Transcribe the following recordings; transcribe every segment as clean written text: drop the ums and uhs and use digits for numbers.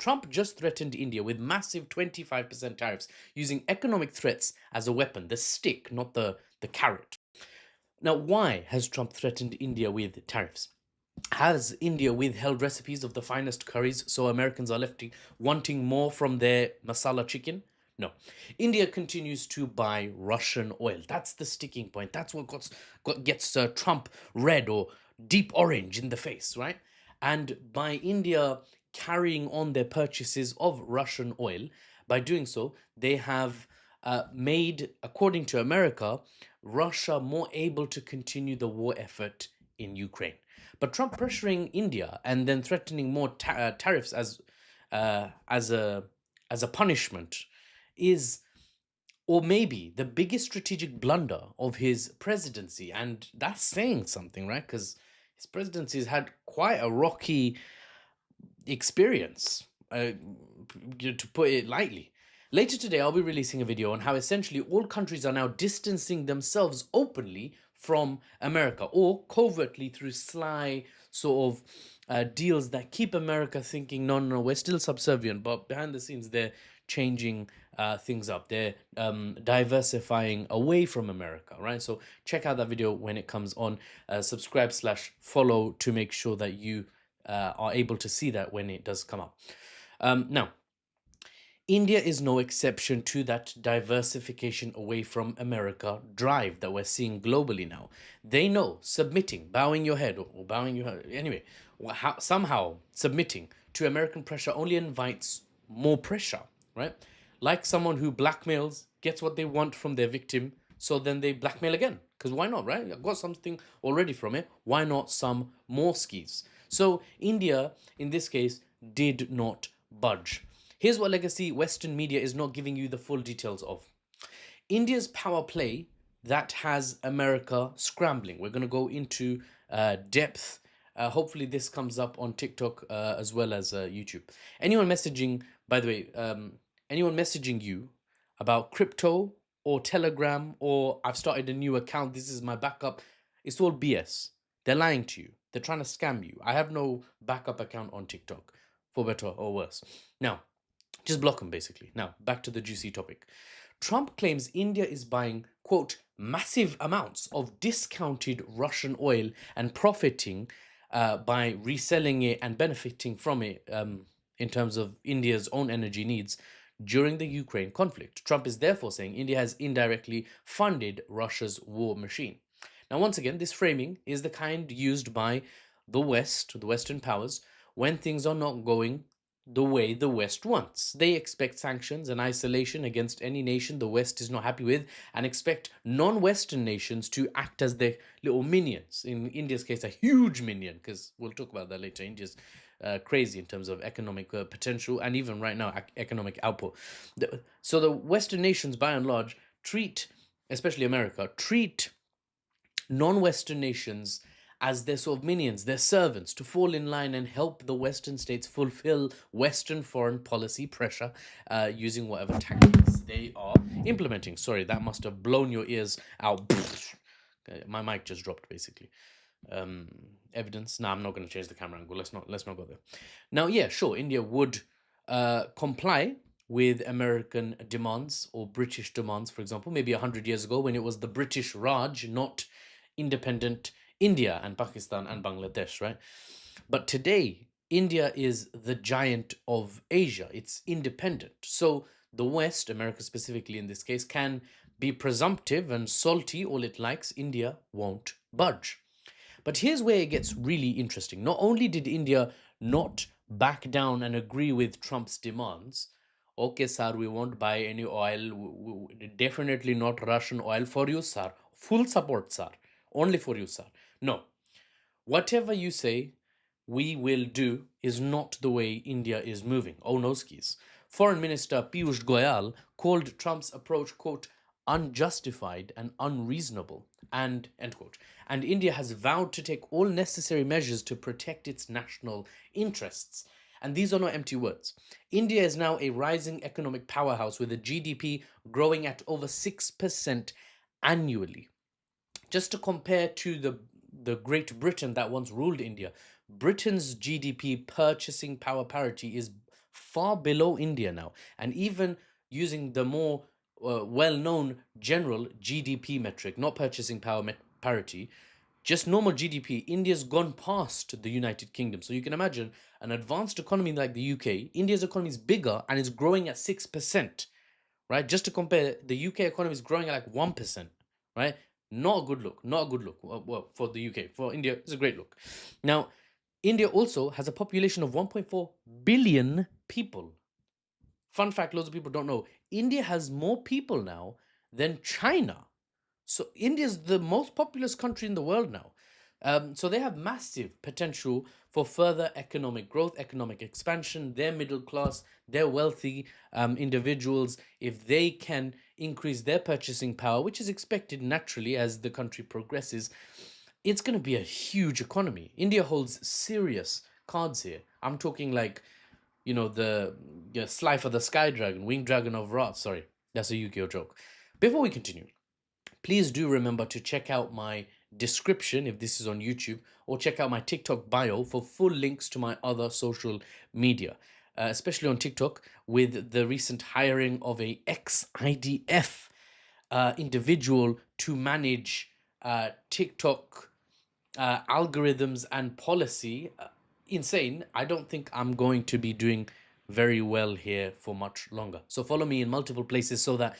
Trump just threatened India with massive 25% tariffs, using economic threats as a weapon, the stick, not the carrot. Now, why has Trump threatened India with tariffs? Has India withheld recipes of the finest curries so Americans are left wanting more from their masala chicken? No. India continues to buy Russian oil. That's the sticking point. That's what gets Trump red or deep orange in the face, right? And by India carrying on their purchases of Russian oil, by doing so, they have made, according to America, Russia more able to continue the war effort in Ukraine. But Trump pressuring India and then threatening more tariffs uh, as a as a punishment is, or maybe the biggest strategic blunder of his presidency, and that's saying something, right? Because his presidency has had quite a rocky experience, to put it lightly. Later today, I'll be releasing a video on how essentially all countries are now distancing themselves openly from America, or covertly through sly sort of deals that keep America thinking, no, no, no, we're still subservient, but behind the scenes, they're changing things up. They're diversifying away from America, right? So check out that video when it comes on. Subscribe/follow to make sure that you are able to see that when it does come up. Now, India is no exception to that diversification away from America drive that we're seeing globally now. They know submitting, bowing your head, or bowing your head, anyway, somehow submitting to American pressure only invites more pressure, right? Like someone who blackmails, gets what they want from their victim, so then they blackmail again. Because why not, right? I've got something already from it. Why not some more skis? So India, in this case, did not budge. Here's what legacy Western media is not giving you the full details of. India's power play that has America scrambling. We're going to go into depth. Hopefully this comes up on TikTok as well as YouTube. Anyone messaging, by the way, anyone messaging you about crypto or Telegram or I've started a new account, this is my backup, it's all BS. They're lying to you. They're trying to scam you. I have no backup account on TikTok, for better or worse. Now, just block them, basically. Now, back to the juicy topic. Trump claims India is buying, quote, massive amounts of discounted Russian oil and profiting by reselling it and benefiting from it in terms of India's own energy needs during the Ukraine conflict. Trump is therefore saying India has indirectly funded Russia's war machine. Now, once again, this framing is the kind used by the West, the Western powers, when things are not going the way the West wants. They expect sanctions and isolation against any nation the West is not happy with, and expect non-Western nations to act as their little minions. In India's case, a huge minion, because we'll talk about that later. India's crazy in terms of economic potential and even right now economic output. So the Western nations, by and large, treat, especially America, treat non-Western nations as their sort of minions, their servants, to fall in line and help the Western states fulfill Western foreign policy pressure using whatever tactics they are implementing. Sorry, that must have blown your ears out. My mic just dropped, basically. Evidence. No, I'm not going to change the camera angle. Let's not go there. Now, yeah, sure, India would comply with American demands or British demands, for example, maybe 100 years ago when it was the British Raj, not independent India and Pakistan and Bangladesh, right? But today, India is the giant of Asia. It's independent. So the West, America specifically in this case, can be presumptive and salty all it likes. India won't budge. But here's where it gets really interesting. Not only did India not back down and agree with Trump's demands, okay, sir, we won't buy any oil, definitely not Russian oil for you, sir. Full support, sir. Only for you, sir. No. Whatever you say, we will do is not the way India is moving. Oh, no skis. Foreign Minister Piyush Goyal called Trump's approach, quote, unjustified and unreasonable, and end quote. And India has vowed to take all necessary measures to protect its national interests. And these are not empty words. India is now a rising economic powerhouse with a GDP growing at over 6% annually. Just to compare to the Great Britain that once ruled India, Britain's GDP purchasing power parity is far below India now. And even using the more well-known general GDP metric, not purchasing power parity, just normal GDP, India's gone past the United Kingdom. So you can imagine an advanced economy like the UK, India's economy is bigger and it's growing at 6%, right? Just to compare, the UK economy is growing at like 1%, right? Not a good look, not a good look. Well, for the UK, for India, it's a great look. Now, India also has a population of 1.4 billion people. Fun fact, loads of people don't know. India has more people now than China. So India is the most populous country in the world now. So they have massive potential for further economic growth, economic expansion. They're middle class, they're wealthy individuals. If they can increase their purchasing power, which is expected naturally as the country progresses, it's going to be a huge economy. India holds serious cards here. I'm talking like, the Sly for the Sky Dragon, Winged Dragon of Ra. Sorry, that's a Yu-Gi-Oh joke. Before we continue, please do remember to check out my description if this is on YouTube, or check out my TikTok bio for full links to my other social media, especially on TikTok with the recent hiring of a ex-IDF individual to manage TikTok algorithms and policy. Insane. I don't think I'm going to be doing very well here for much longer. So follow me in multiple places so that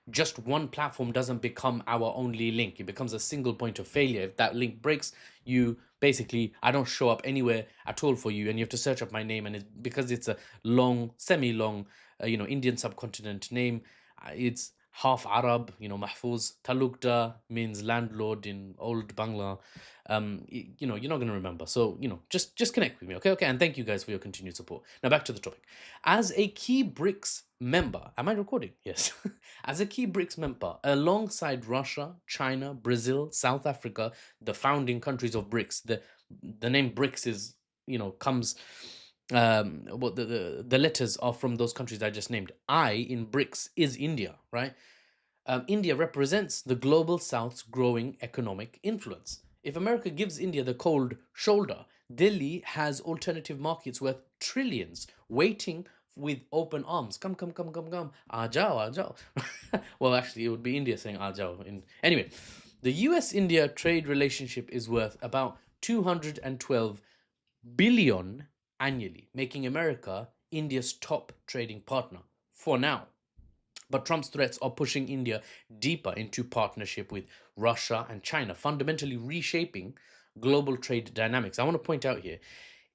just one platform doesn't become our only link. It becomes a single point of failure. If that link breaks, you basically, I don't show up anywhere at all for you, and you have to search up my name. And it's because it's a long, semi-long, Indian subcontinent name. It's half Arab, Mahfuz. Talukda means landlord in old Bangla. You're not going to remember. So, just connect with me, okay? Okay, and thank you guys for your continued support. Now, back to the topic. As a key BRICS member, am I recording? Yes. As a key BRICS member, alongside Russia, China, Brazil, South Africa, the founding countries of BRICS, the name BRICS is, comes, what the letters are from those countries I just named. I in BRICS is India, right? India represents the global South's growing economic influence. If America gives India the cold shoulder, Delhi has alternative markets worth trillions waiting with open arms. Come, come, come, come, come. Ajao, ajao. Well, actually, it would be India saying ajao. Anyway, the US-India trade relationship is worth about 212 billion annually, making America India's top trading partner for now. But Trump's threats are pushing India deeper into partnership with Russia and China, fundamentally reshaping global trade dynamics. I want to point out here,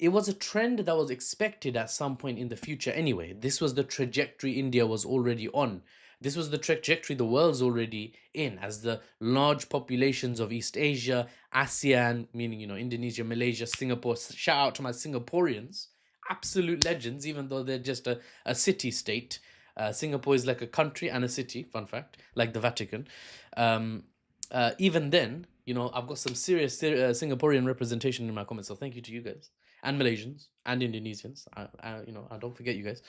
it was a trend that was expected at some point in the future anyway. This was the trajectory India was already on. This was the trajectory the world's already in, as the large populations of East Asia, ASEAN, meaning, Indonesia, Malaysia, Singapore. Shout out to my Singaporeans, absolute legends, even though they're just a city state. Singapore is like a country and a city, fun fact, like the Vatican. Even then, I've got some serious Singaporean representation in my comments, so thank you to you guys, and Malaysians, and Indonesians. I don't forget you guys.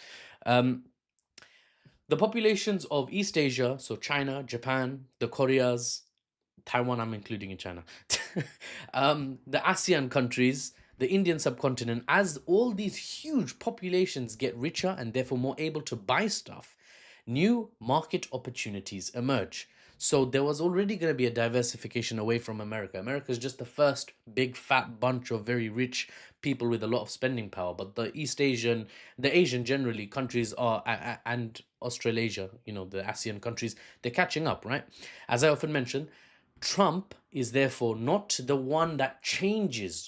The populations of East Asia, so China, Japan, the Koreas, Taiwan, I'm including in China, the ASEAN countries, the Indian subcontinent, as all these huge populations get richer and therefore more able to buy stuff, new market opportunities emerge. So there was already going to be a diversification away from America. America is just the first big fat bunch of very rich people with a lot of spending power. But the Asian generally countries are, and Australasia, the ASEAN countries, they're catching up, right? As I often mention, Trump is therefore not the one that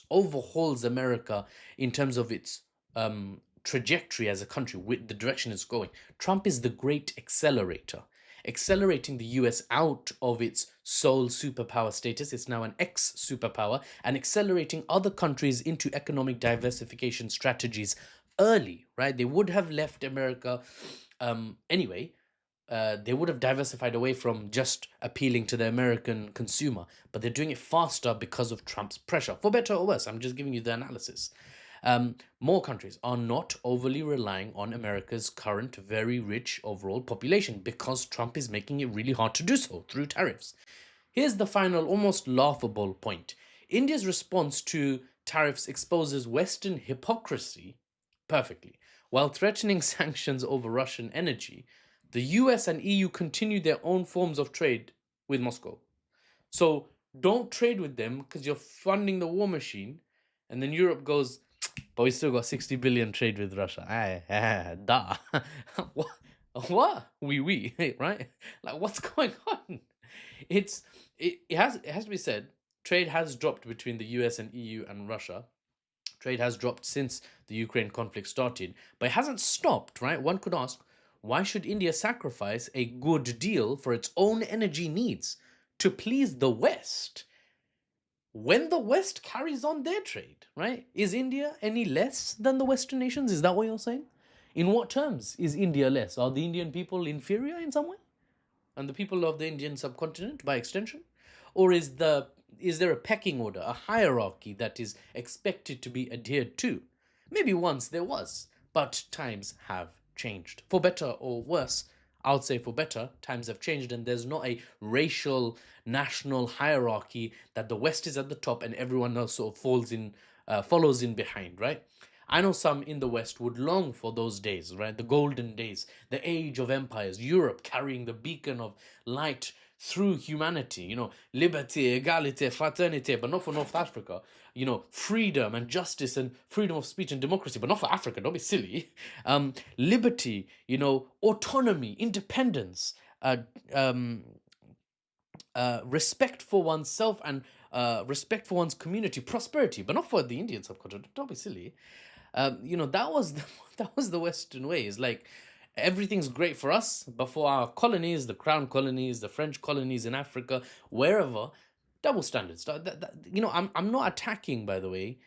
overhauls America in terms of its trajectory as a country, with the direction it's going. Trump is the great accelerator, accelerating the US out of its sole superpower status. It's now an ex-superpower, and accelerating other countries into economic diversification strategies early, right? They would have left America anyway. They would have diversified away from just appealing to the American consumer, but they're doing it faster because of Trump's pressure, for better or worse. I'm just giving you the analysis. More countries are not overly relying on America's current very rich overall population because Trump is making it really hard to do so through tariffs. Here's the final, almost laughable point. India's response to tariffs exposes Western hypocrisy perfectly. While threatening sanctions over Russian energy, the US and EU continue their own forms of trade with Moscow. So don't trade with them because you're funding the war machine. And then Europe goes, but we still got 60 billion trade with Russia. Da. What? What? We, right? Like, what's going on? It has to be said, trade has dropped between the US and EU and Russia. Trade has dropped since the Ukraine conflict started, but it hasn't stopped, right? One could ask, why should India sacrifice a good deal for its own energy needs to please the West when the West carries on their trade, right? Is India any less than the Western nations? Is that what you're saying? In what terms is India less? Are the Indian people inferior in some way? And the people of the Indian subcontinent by extension? Or is there a pecking order, a hierarchy that is expected to be adhered to? Maybe once there was, but times have changed. For better or worse, I would say for better, times have changed, and there's not a racial, national hierarchy that the West is at the top and everyone else sort of follows in behind, right? I know some in the West would long for those days, right? The golden days, the age of empires, Europe carrying the beacon of light through humanity, liberty, equality, fraternity, but not for North Africa, freedom and justice and freedom of speech and democracy, but not for Africa, don't be silly. Liberty, autonomy, independence, uh, um, respect for oneself and respect for one's community, prosperity, but not for the Indian subcontinent, don't be silly. That was that was the Western way. It's like everything's great for us, but for our colonies, the crown colonies, the French colonies in Africa, wherever, double standards. I'm not attacking, by the way,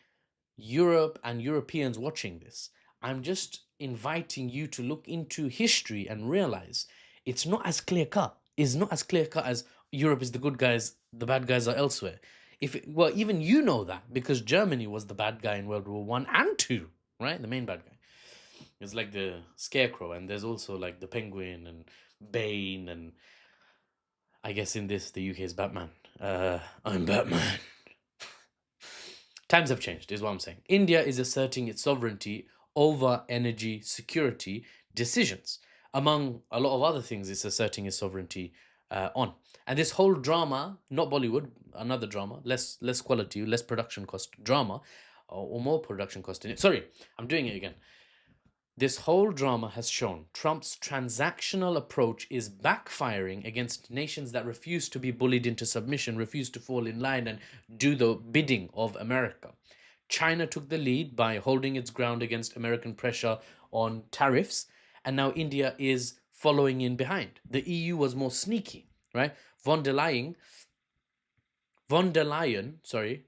Europe and Europeans watching this. I'm just inviting you to look into history and realize it's not as clear cut. It's not as clear cut as Europe is the good guys, the bad guys are elsewhere. Well, even you know that because Germany was the bad guy in World War One and Two, right? The main bad guy. It's like the Scarecrow, and there's also like the Penguin and Bane, and I guess in this the UK is Batman. I'm Batman. Times have changed, is what I'm saying. India is asserting its sovereignty over energy security decisions. Among a lot of other things, it's asserting its sovereignty on. And this whole drama, not Bollywood, another drama, less quality, less production cost drama, or more production cost in it. Sorry, I'm doing it again. This whole drama has shown Trump's transactional approach is backfiring against nations that refuse to be bullied into submission, refuse to fall in line and do the bidding of America. China took the lead by holding its ground against American pressure on tariffs, and now India is following in behind. The EU was more sneaky, right? Von der Leyen, sorry,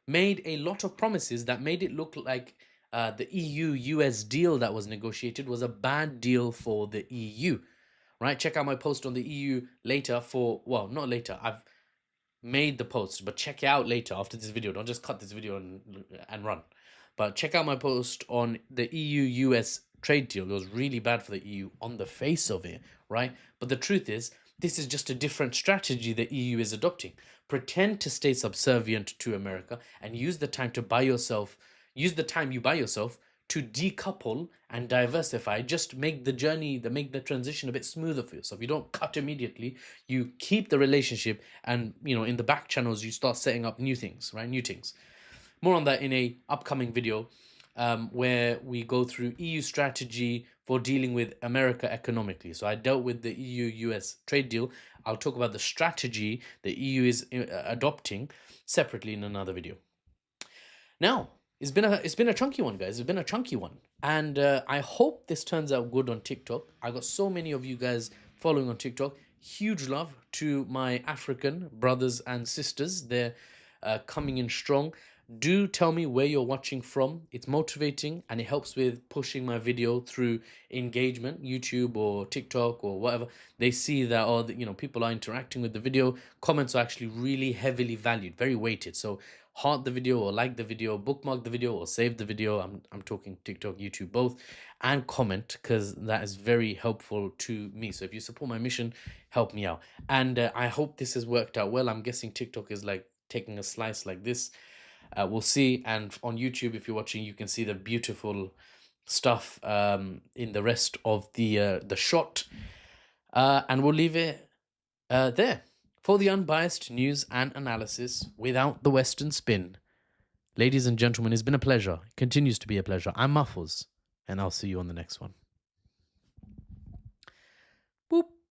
made a lot of promises that made it look like the EU-US deal that was negotiated was a bad deal for the EU, right? Check out my post on the EU later not later. I've made the post, but check it out later after this video. Don't just cut this video and run. But check out my post on the EU-US trade deal. It was really bad for the EU on the face of it, right? But the truth is, this is just a different strategy the EU is adopting. Pretend to stay subservient to America and use the time you buy yourself to decouple and diversify. Just make the transition a bit smoother for yourself. You don't cut immediately. You keep the relationship, and in the back channels you start setting up new things, right? New things. More on that in a upcoming video, where we go through EU strategy for dealing with America economically. So I dealt with the EU-US trade deal. I'll talk about the strategy the EU is adopting separately in another video. Now, it's been a chunky one, guys. It's been a chunky one, and I hope this turns out good on TikTok. I got so many of you guys following on TikTok. Huge love to my African brothers and sisters. They're coming in strong. Do tell me where you're watching from. It's motivating and it helps with pushing my video through engagement, YouTube or TikTok or whatever. They see that people are interacting with the video. Comments are actually really heavily valued, very weighted. So heart the video or like the video, bookmark the video or save the video. I'm talking TikTok, YouTube, both, and comment, because that is very helpful to me. So if you support my mission, help me out. And I hope this has worked out well. I'm guessing TikTok is like taking a slice like this. We'll see. And on YouTube, if you're watching, you can see the beautiful stuff in the rest of the shot, and we'll leave it there for the unbiased news and analysis without the Western spin. Ladies and gentlemen, it's been a pleasure. It continues to be a pleasure. I'm Muffles, and I'll see you on the next one. Boop.